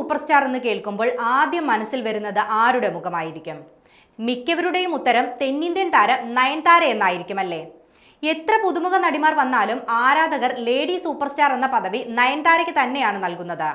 Super star എന്ന് കേൾക്കുമ്പോൾ ആദ്യം മനസ്സിൽ വരുന്നത് ആരുടെ മുഖമായിരിക്കും? മിക്കവരുടെയും ഉത്തരം തെന്നിന്ത്യൻ താരം നയൻതാര എന്നായിരിക്കും അല്ലേ? എത്ര പുതുമുഖ നടിമാർ വന്നാലും ആരാധകർ ലേഡി സൂപ്പർ സ്റ്റാർ എന്ന പദവി നയൻതാരയ്ക്ക് തന്നെയാണ് നൽകുന്നത്.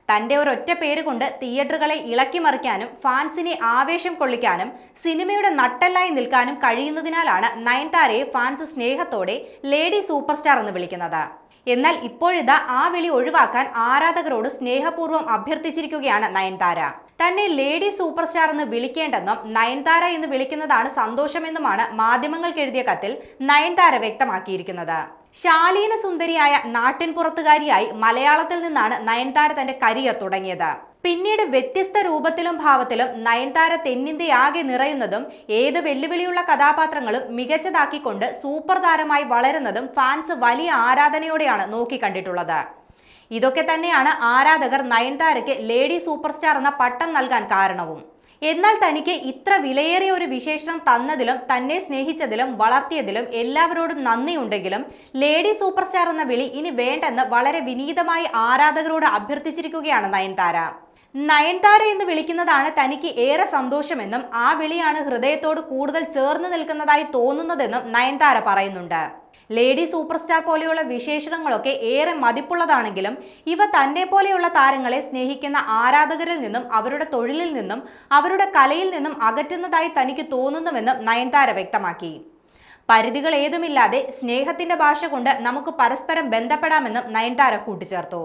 തന്റെ ഒരൊറ്റ പേര് കൊണ്ട് തിയേറ്ററുകളെ ഇളക്കി മറിക്കാനും ഫാൻസിനെ ആവേശം കൊള്ളിക്കാനും സിനിമയുടെ നട്ടെല്ലായി നിൽക്കാനും കഴിയുന്നതിനാലാണ് നയൻതാരയെ ഫാൻസ് സ്നേഹത്തോടെ ലേഡി സൂപ്പർ സ്റ്റാർ എന്ന് വിളിക്കുന്നത്. എന്നാൽ ഇപ്പോഴിതാ ആ വിളി ഒഴിവാക്കാൻ ആരാധകരോട് സ്നേഹപൂർവ്വം അഭ്യർത്ഥിച്ചിരിക്കുകയാണ് നയൻതാര. തന്നെ ലേഡി സൂപ്പർ സ്റ്റാർ എന്ന് വിളിക്കേണ്ടെന്നും നയൻതാര എന്ന് വിളിക്കുന്നതാണ് സന്തോഷമെന്നുമാണ് മാധ്യമങ്ങൾക്ക് എഴുതിയ കത്തിൽ നയൻതാര വ്യക്തമാക്കിയിരിക്കുന്നത്. ശാലീന സുന്ദരിയായ നാട്ടിൻപുറത്തുകാരിയായി മലയാളത്തിൽ നിന്നാണ് നയൻതാര തന്റെ കരിയർ തുടങ്ങിയത്. പിന്നീട് വ്യത്യസ്ത രൂപത്തിലും ഭാവത്തിലും നയൻതാര തെന്നിന്ത്യയാകെ നിറയുന്നതും ഏത് വെല്ലുവിളിയുള്ള കഥാപാത്രങ്ങളും മികച്ചതാക്കിക്കൊണ്ട് സൂപ്പർ താരമായി വളരുന്നതും ഫാൻസ് വലിയ ആരാധനയോടെയാണ് നോക്കിക്കണ്ടിട്ടുള്ളത്. ഇതൊക്കെ തന്നെയാണ് ആരാധകർ നയൻതാരയ്ക്ക് ലേഡി സൂപ്പർ സ്റ്റാർ എന്ന പട്ടം നൽകാൻ കാരണവും. എന്നാൽ തനിക്ക് ഇത്ര വിലയേറിയ ഒരു വിശേഷണം തന്നതിലും തന്നെ സ്നേഹിച്ചതിലും വളർത്തിയതിലും എല്ലാവരോടും നന്ദിയുണ്ടെങ്കിലും ലേഡി സൂപ്പർ സ്റ്റാർ എന്ന വിളി ഇനി വേണ്ടെന്ന് വളരെ വിനീതമായി ആരാധകരോട് അഭ്യർത്ഥിച്ചിരിക്കുകയാണ് നയൻതാര. നയൻതാര എന്ന് വിളിക്കുന്നതാണ് തനിക്ക് ഏറെ സന്തോഷമെന്നും ആ വിളിയാണ് ഹൃദയത്തോട് കൂടുതൽ ചേർന്ന് നിൽക്കുന്നതായി തോന്നുന്നതെന്നും നയൻതാര പറയുന്നുണ്ട്. ലേഡി സൂപ്പർ സ്റ്റാർ പോലെയുള്ള വിശേഷണങ്ങളൊക്കെ ഏറെ മതിപ്പുള്ളതാണെങ്കിലും ഇവ തന്നെ പോലെയുള്ള താരങ്ങളെ സ്നേഹിക്കുന്ന ആരാധകരിൽ നിന്നും അവരുടെ തൊഴിലിൽ നിന്നും അവരുടെ കലയിൽ നിന്നും അകറ്റുന്നതായി തനിക്ക് തോന്നുന്നുവെന്നും നയൻതാര വ്യക്തമാക്കി. പരിധികൾ ഏതുമില്ലാതെ സ്നേഹത്തിന്റെ ഭാഷ കൊണ്ട് നമുക്ക് പരസ്പരം ബന്ധപ്പെടാമെന്നും നയൻതാര കൂട്ടിച്ചേർത്തു.